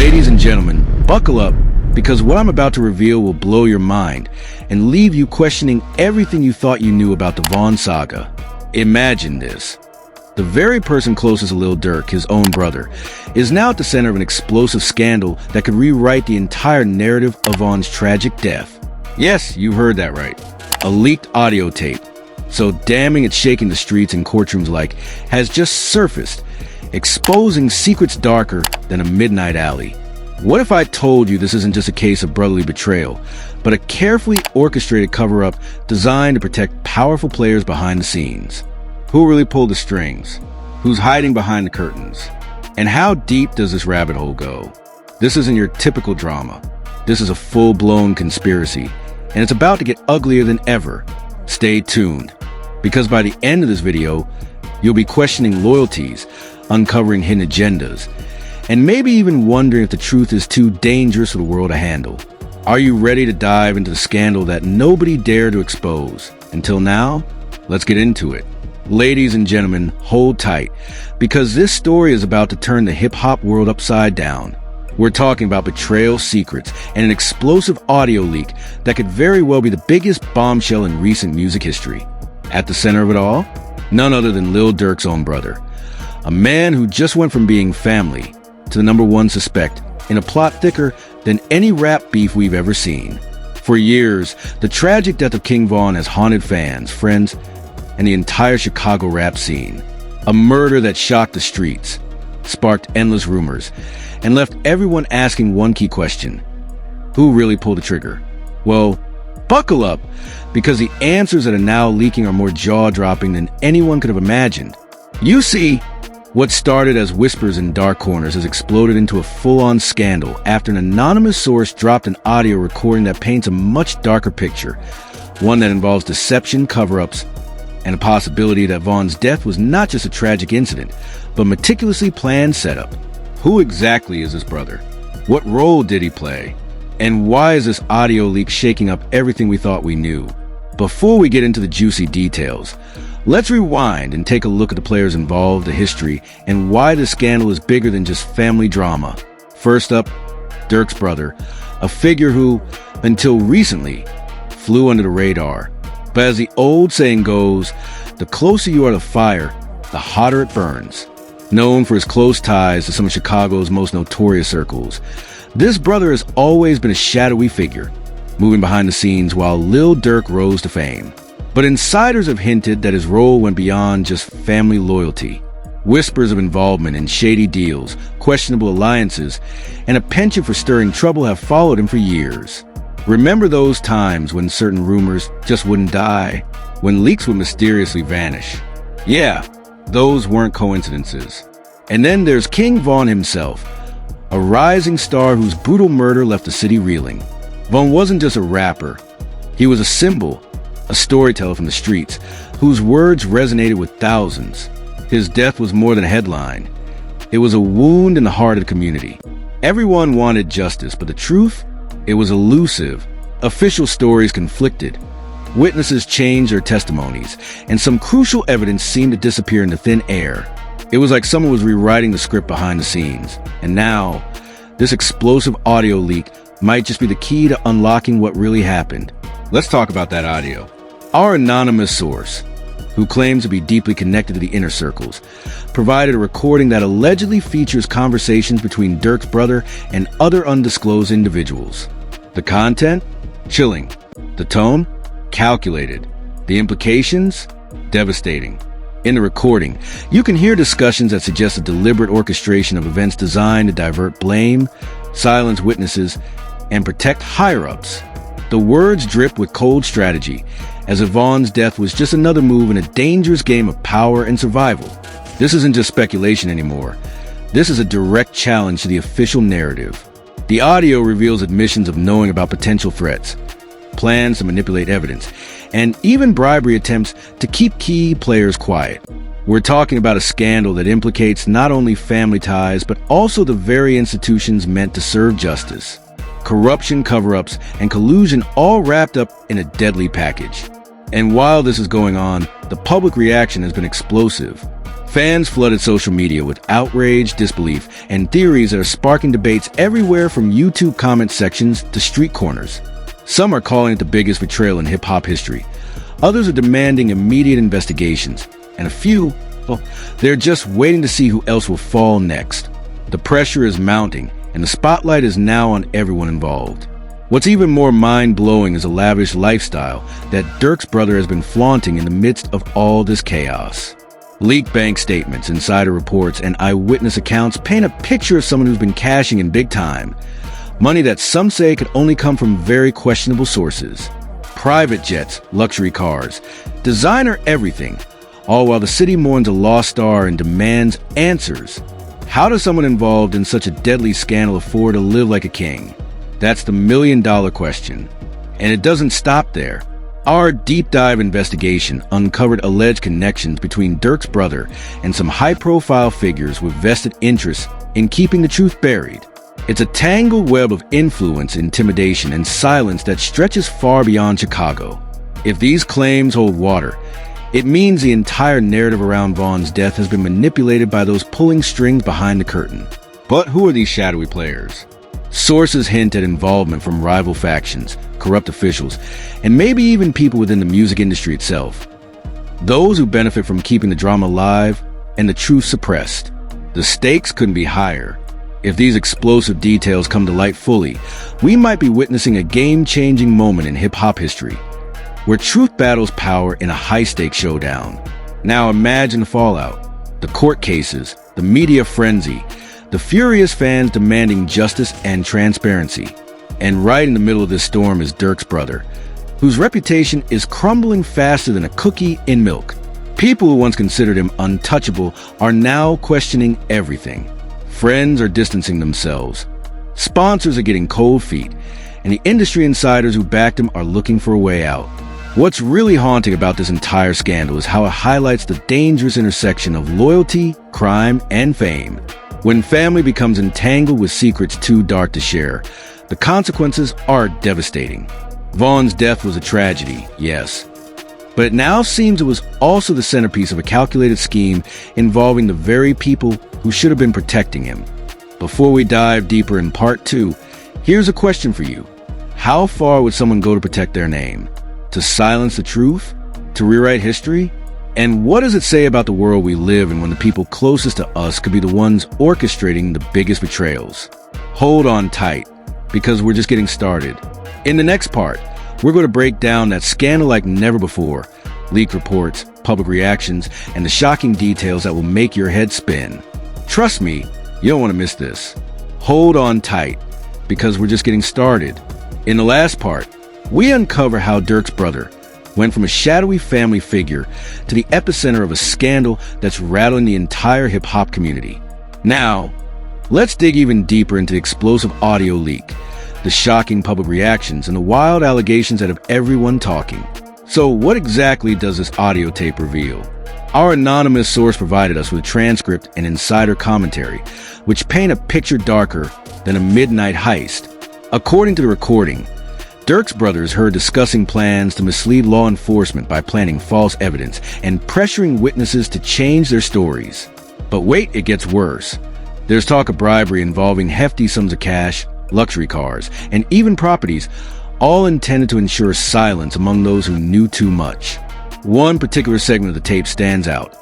Ladies and gentlemen, buckle up, because what I'm about to reveal will blow your mind and leave you questioning everything you thought you knew about the Vaughn saga. Imagine this. The very person closest to Lil Durk, his own brother, is now at the center of an explosive scandal that could rewrite the entire narrative of Vaughn's tragic death. Yes, you heard that right. A leaked audio tape, so damning it's shaking the streets and courtrooms alike, has just surfaced, exposing secrets darker than a midnight alley. What if I told you this isn't just a case of brotherly betrayal, but a carefully orchestrated cover-up designed to protect powerful players behind the scenes? Who really pulled the strings? Who's hiding behind the curtains? And how deep does this rabbit hole go? This isn't your typical drama. This is a full-blown conspiracy, and it's about to get uglier than ever. Stay tuned, because by the end of this video, you'll be questioning loyalties, uncovering hidden agendas, and maybe even wondering if the truth is too dangerous for the world to handle. Are you ready to dive into the scandal that nobody dared to expose? Until now, let's get into it. Ladies and gentlemen, hold tight, because this story is about to turn the hip-hop world upside down. We're talking about betrayal secrets and an explosive audio leak that could very well be the biggest bombshell in recent music history. At the center of it all, none other than Lil Durk's own brother. A man who just went from being family to the #1 suspect in a plot thicker than any rap beef we've ever seen. For years, the tragic death of King Von has haunted fans, friends, and the entire Chicago rap scene. A murder that shocked the streets, sparked endless rumors, and left everyone asking one key question: who really pulled the trigger? Well, buckle up, because the answers that are now leaking are more jaw-dropping than anyone could have imagined. You see, what started as whispers in dark corners has exploded into a full-on scandal after an anonymous source dropped an audio recording that paints a much darker picture, one that involves deception, cover-ups, and a possibility that Vaughn's death was not just a tragic incident, but meticulously planned setup. Who exactly is this brother? What role did he play? And why is this audio leak shaking up everything we thought we knew? Before we get into the juicy details, let's rewind and take a look at the players involved, the history, and why this scandal is bigger than just family drama. First up, Durk's brother, a figure who, until recently, flew under the radar. But as the old saying goes, the closer you are to fire, the hotter it burns. Known for his close ties to some of Chicago's most notorious circles, this brother has always been a shadowy figure, moving behind the scenes while Lil Durk rose to fame. But insiders have hinted that his role went beyond just family loyalty. Whispers of involvement in shady deals, questionable alliances, and a penchant for stirring trouble have followed him for years. Remember those times when certain rumors just wouldn't die? When leaks would mysteriously vanish? Yeah, those weren't coincidences. And then there's King Von himself, a rising star whose brutal murder left the city reeling. Von wasn't just a rapper. He was a symbol, a storyteller from the streets, whose words resonated with thousands. His death was more than a headline. It was a wound in the heart of the community. Everyone wanted justice, but the truth? It was elusive. Official stories conflicted. Witnesses changed their testimonies, and some crucial evidence seemed to disappear into thin air. It was like someone was rewriting the script behind the scenes. And now, this explosive audio leak might just be the key to unlocking what really happened. Let's talk about that audio. Our anonymous source, who claims to be deeply connected to the inner circles, provided a recording that allegedly features conversations between Durk's brother and other undisclosed individuals. The content? Chilling. The tone? Calculated. The implications? Devastating. In the recording, you can hear discussions that suggest a deliberate orchestration of events designed to divert blame, silence witnesses, and protect higher-ups. The words drip with cold strategy, as if Vaughn's death was just another move in a dangerous game of power and survival. This isn't just speculation anymore. This is a direct challenge to the official narrative. The audio reveals admissions of knowing about potential threats, plans to manipulate evidence, and even bribery attempts to keep key players quiet. We're talking about a scandal that implicates not only family ties, but also the very institutions meant to serve justice. Corruption, cover-ups, and collusion all wrapped up in a deadly package. And while this is going on, the public reaction has been explosive. Fans flooded social media with outrage, disbelief, and theories that are sparking debates everywhere from YouTube comment sections to street corners. Some are calling it the biggest betrayal in hip-hop history. Others are demanding immediate investigations. And a few, well, they're just waiting to see who else will fall next. The pressure is mounting, and the spotlight is now on everyone involved. What's even more mind-blowing is a lavish lifestyle that Durk's brother has been flaunting in the midst of all this chaos. Leaked bank statements, insider reports, and eyewitness accounts paint a picture of someone who's been cashing in big time. Money that some say could only come from very questionable sources. Private jets, luxury cars, designer everything, all while the city mourns a lost star and demands answers. How does someone involved in such a deadly scandal afford to live like a king? That's the million-dollar question. And it doesn't stop there. Our deep dive investigation uncovered alleged connections between Durk's brother and some high-profile figures with vested interests in keeping the truth buried. It's a tangled web of influence, intimidation, and silence that stretches far beyond Chicago. If these claims hold water, it means the entire narrative around Von's death has been manipulated by those pulling strings behind the curtain. But who are these shadowy players? Sources hint at involvement from rival factions, corrupt officials, and maybe even people within the music industry itself. Those who benefit from keeping the drama alive and the truth suppressed. The stakes couldn't be higher. If these explosive details come to light fully, we might be witnessing a game-changing moment in hip-hop history, where truth battles power in a high-stakes showdown. Now imagine the fallout. The court cases, the media frenzy, the furious fans demanding justice and transparency. And right in the middle of this storm is Durk's brother, whose reputation is crumbling faster than a cookie in milk. People who once considered him untouchable are now questioning everything. Friends are distancing themselves. Sponsors are getting cold feet. And the industry insiders who backed him are looking for a way out. What's really haunting about this entire scandal is how it highlights the dangerous intersection of loyalty, crime, and fame. When family becomes entangled with secrets too dark to share, the consequences are devastating. Von's death was a tragedy, yes. But it now seems it was also the centerpiece of a calculated scheme involving the very people who should have been protecting him. Before we dive deeper in part 2, here's a question for you. How far would someone go to protect their name? To silence the truth? To rewrite history? And what does it say about the world we live in when the people closest to us could be the ones orchestrating the biggest betrayals? Hold on tight, because we're just getting started. In the next part, we're going to break down that scandal like never before, leaked reports, public reactions, and the shocking details that will make your head spin. Trust me, you don't want to miss this. Hold on tight, because we're just getting started. In the last part, we uncover how Durk's brother went from a shadowy family figure to the epicenter of a scandal that's rattling the entire hip-hop community. Now, let's dig even deeper into the explosive audio leak, the shocking public reactions, and the wild allegations that have everyone talking. So what exactly does this audio tape reveal? Our anonymous source provided us with a transcript and insider commentary, which paint a picture darker than a midnight heist. According to the recording, Durk's brothers heard discussing plans to mislead law enforcement by planting false evidence and pressuring witnesses to change their stories. But wait, it gets worse. There's talk of bribery involving hefty sums of cash, luxury cars, and even properties, all intended to ensure silence among those who knew too much. One particular segment of the tape stands out.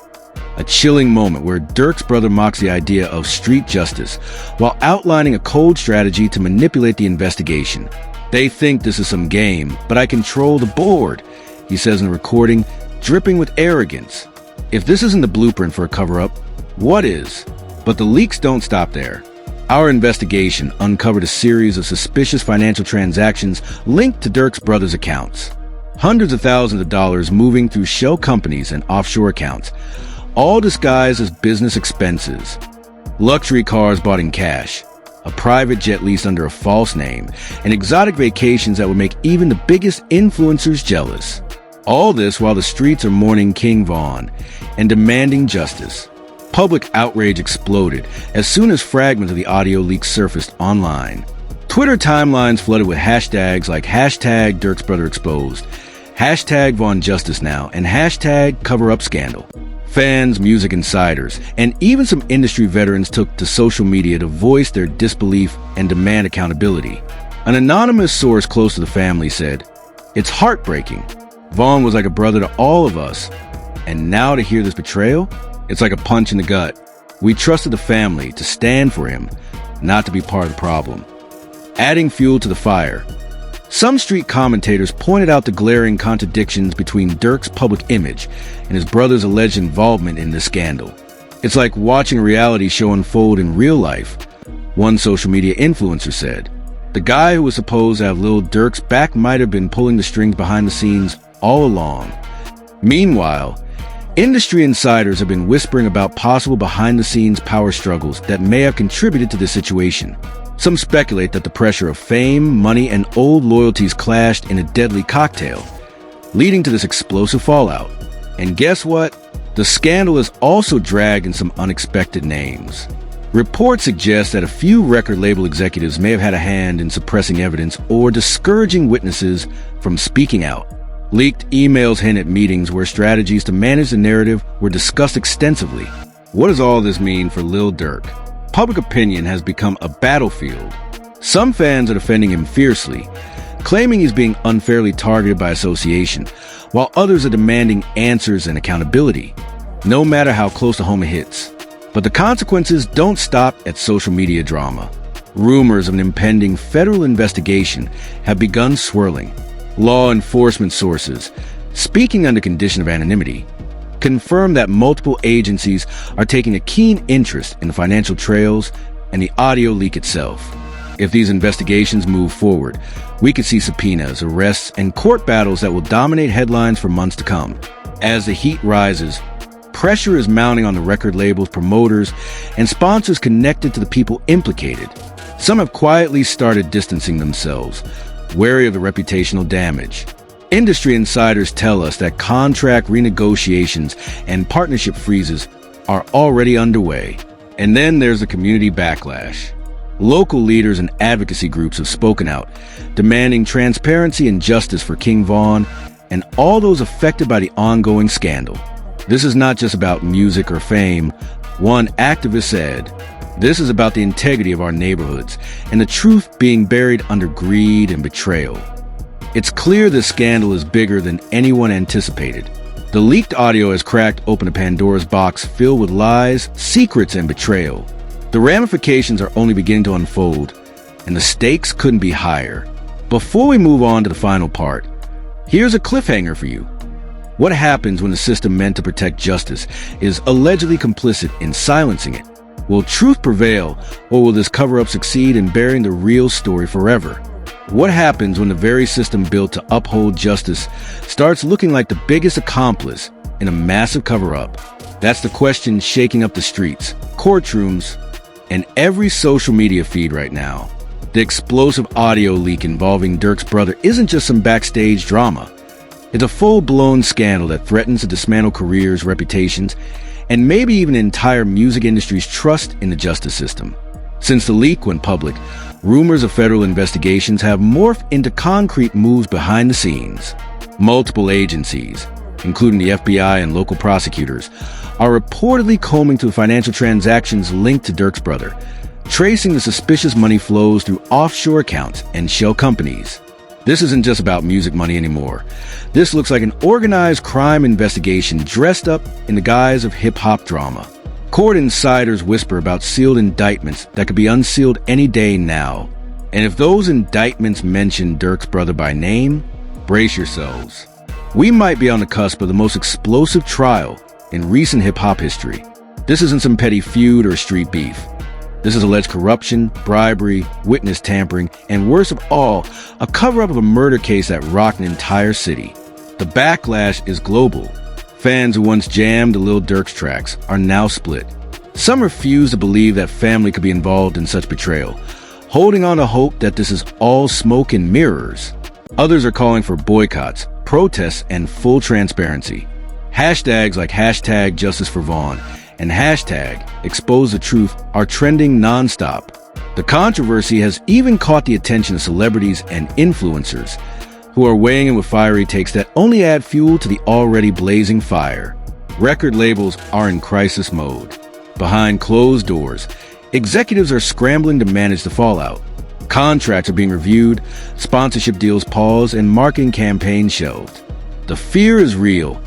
A chilling moment where Durk's brother mocks the idea of street justice while outlining a cold strategy to manipulate the investigation. They think this is some game, but I control the board, he says in the recording, dripping with arrogance. If this isn't the blueprint for a cover-up, what is? But the leaks don't stop there. Our investigation uncovered a series of suspicious financial transactions linked to Durk's brother's accounts. Hundreds of thousands of dollars moving through shell companies and offshore accounts, all disguised as business expenses. Luxury cars bought in cash, a private jet leased under a false name, and exotic vacations that would make even the biggest influencers jealous. All this while the streets are mourning King Von and demanding justice. Public outrage exploded as soon as fragments of the audio leak surfaced online. Twitter timelines flooded with hashtags like hashtag Durk's brother exposed, hashtag Von Justice Now, and hashtag cover up scandal. Fans, music insiders, and even some industry veterans took to social media to voice their disbelief and demand accountability. An anonymous source close to the family said, "It's heartbreaking. Vaughn was like a brother to all of us. And now to hear this betrayal, it's like a punch in the gut. We trusted the family to stand for him, not to be part of the problem." Adding fuel to the fire, some street commentators pointed out the glaring contradictions between Durk's public image and his brother's alleged involvement in this scandal. It's like watching a reality show unfold in real life. One social media influencer said, "The guy who was supposed to have Lil Durk's back might have been pulling the strings behind the scenes all along." Meanwhile, industry insiders have been whispering about possible behind-the-scenes power struggles that may have contributed to this situation. Some speculate that the pressure of fame, money, and old loyalties clashed in a deadly cocktail, leading to this explosive fallout. And guess what? The scandal has also dragged in some unexpected names. Reports suggest that a few record label executives may have had a hand in suppressing evidence or discouraging witnesses from speaking out. Leaked emails hint at meetings where strategies to manage the narrative were discussed extensively. What does all this mean for Lil Durk? Public opinion has become a battlefield. Some fans are defending him fiercely, claiming he's being unfairly targeted by association, while others are demanding answers and accountability, no matter how close to home it hits. But the consequences don't stop at social media drama. Rumors of an impending federal investigation have begun swirling. Law enforcement sources, speaking under condition of anonymity, confirm that multiple agencies are taking a keen interest in the financial trails and the audio leak itself. If these investigations move forward, we could see subpoenas, arrests, and court battles that will dominate headlines for months to come. As the heat rises, pressure is mounting on the record labels, promoters, and sponsors connected to the people implicated. Some have quietly started distancing themselves, wary of the reputational damage. Industry insiders tell us that contract renegotiations and partnership freezes are already underway. And then there's the community backlash. Local leaders and advocacy groups have spoken out, demanding transparency and justice for King Von and all those affected by the ongoing scandal. This is not just about music or fame. One activist said, "This is about the integrity of our neighborhoods and the truth being buried under greed and betrayal." It's clear this scandal is bigger than anyone anticipated. The leaked audio has cracked open a Pandora's box filled with lies, secrets, and betrayal. The ramifications are only beginning to unfold, and the stakes couldn't be higher. Before we move on to the final part, here's a cliffhanger for you. What happens when the system meant to protect justice is allegedly complicit in silencing it? Will truth prevail, or will this cover-up succeed in burying the real story forever? What happens when the very system built to uphold justice starts looking like the biggest accomplice in a massive cover-up? That's the question shaking up the streets, courtrooms, and every social media feed right now. The explosive audio leak involving Durk's brother isn't just some backstage drama. It's a full-blown scandal that threatens to dismantle careers, reputations, and maybe even the entire music industry's trust in the justice system. Since the leak went public, rumors of federal investigations have morphed into concrete moves behind the scenes. Multiple agencies, including the FBI and local prosecutors, are reportedly combing through financial transactions linked to Durk's brother, tracing the suspicious money flows through offshore accounts and shell companies. This isn't just about music money anymore. This looks like an organized crime investigation dressed up in the guise of hip-hop drama. Court insiders whisper about sealed indictments that could be unsealed any day now. And if those indictments mention Durk's brother by name, brace yourselves. We might be on the cusp of the most explosive trial in recent hip-hop history. This isn't some petty feud or street beef. This is alleged corruption, bribery, witness tampering, and worst of all, a cover-up of a murder case that rocked an entire city. The backlash is global. Fans who once jammed the Lil Durk's tracks are now split. Some refuse to believe that family could be involved in such betrayal, holding on to hope that this is all smoke and mirrors. Others are calling for boycotts, protests, and full transparency. Hashtags like hashtag Justice for Vaughn and hashtag Expose the Truth are trending nonstop. The controversy has even caught the attention of celebrities and influencers who are weighing in with fiery takes that only add fuel to the already blazing fire. Record labels are in crisis mode. Behind closed doors, executives are scrambling to manage the fallout. Contracts are being reviewed, sponsorship deals paused, and marketing campaigns shelved. The fear is real.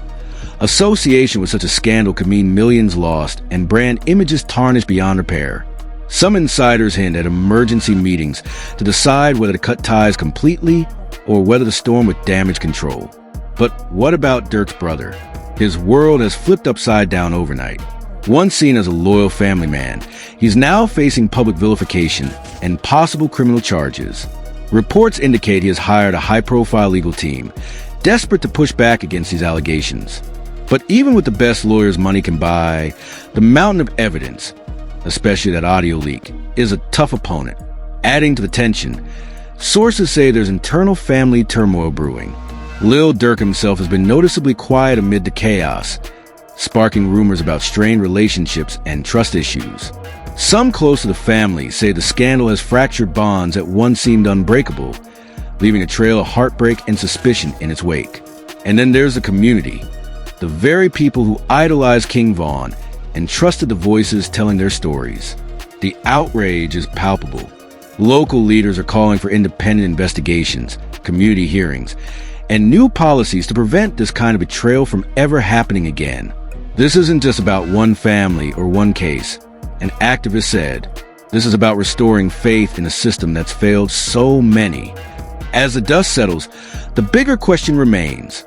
Association with such a scandal could mean millions lost and brand images tarnished beyond repair. Some insiders hint at emergency meetings to decide whether to cut ties completely or whether to storm with damage control. But what about Durk's brother? His world has flipped upside down overnight. Once seen as a loyal family man, he's now facing public vilification and possible criminal charges. Reports indicate he has hired a high-profile legal team, desperate to push back against these allegations. But even with the best lawyers money can buy, the mountain of evidence, especially that audio leak, is a tough opponent. Adding to the tension, sources say there's internal family turmoil brewing. Lil Durk himself has been noticeably quiet amid the chaos, sparking rumors about strained relationships and trust issues. Some close to the family say the scandal has fractured bonds that once seemed unbreakable, leaving a trail of heartbreak and suspicion in its wake. And then there's the community, the very people who idolized King Von and trusted the voices telling their stories. The outrage is palpable. Local leaders are calling for independent investigations, community hearings, and new policies to prevent this kind of betrayal from ever happening again. This isn't just about one family or one case. An activist said, this is about restoring faith in a system that's failed so many. As the dust settles, the bigger question remains.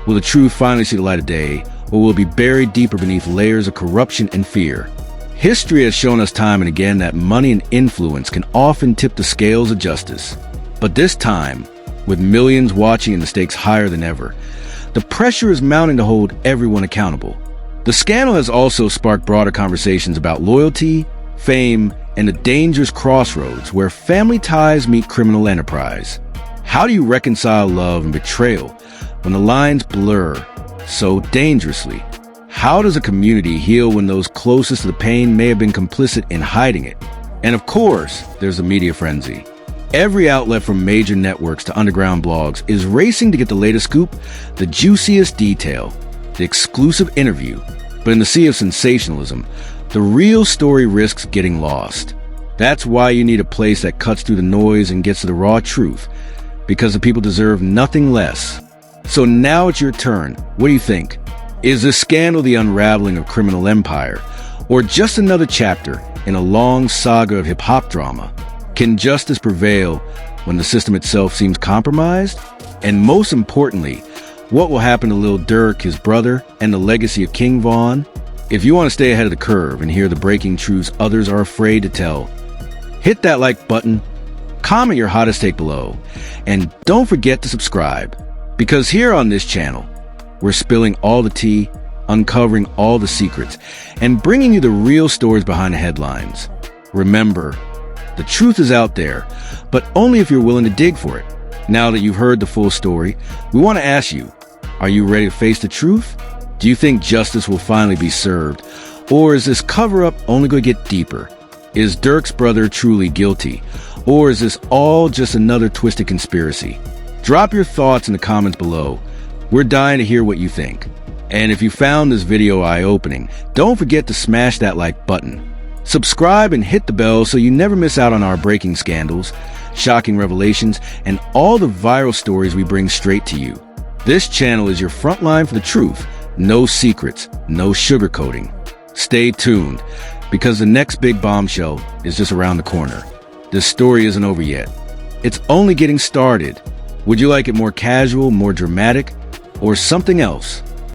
Will the truth finally see the light of day, or will it be buried deeper beneath layers of corruption and fear? History has shown us time and again that money and influence can often tip the scales of justice. But this time, with millions watching and the stakes higher than ever, the pressure is mounting to hold everyone accountable. The scandal has also sparked broader conversations about loyalty, fame, and the dangerous crossroads where family ties meet criminal enterprise. How do you reconcile love and betrayal when the lines blur so dangerously? How does a community heal when those closest to the pain may have been complicit in hiding it? And of course, there's the media frenzy. Every outlet from major networks to underground blogs is racing to get the latest scoop, the juiciest detail, the exclusive interview. But in the sea of sensationalism, the real story risks getting lost. That's why you need a place that cuts through the noise and gets to the raw truth, because the people deserve nothing less. So now it's your turn. What do you think? Is this scandal the unraveling of criminal empire, or just another chapter in a long saga of hip-hop drama? Can justice prevail when the system itself seems compromised? And most importantly, what will happen to Lil Durk, his brother, and the legacy of King Von? If you want to stay ahead of the curve and hear the breaking truths others are afraid to tell, hit that like button, comment your hottest take below, and don't forget to subscribe. Because here on this channel, we're spilling all the tea, uncovering all the secrets, and bringing you the real stories behind the headlines. Remember, the truth is out there, but only if you're willing to dig for it. Now that you've heard the full story, we want to ask you, are you ready to face the truth? Do you think justice will finally be served? Or is this cover-up only going to get deeper? Is Durk's brother truly guilty? Or is this all just another twisted conspiracy? Drop your thoughts in the comments below. We're dying to hear what you think. And if you found this video eye-opening, don't forget to smash that like button. Subscribe and hit the bell so you never miss out on our breaking scandals, shocking revelations, and all the viral stories we bring straight to you. This channel is your front line for the truth. No secrets, no sugarcoating. Stay tuned, because the next big bombshell is just around the corner. This story isn't over yet. It's only getting started. Would you like it more casual, more dramatic, or something else?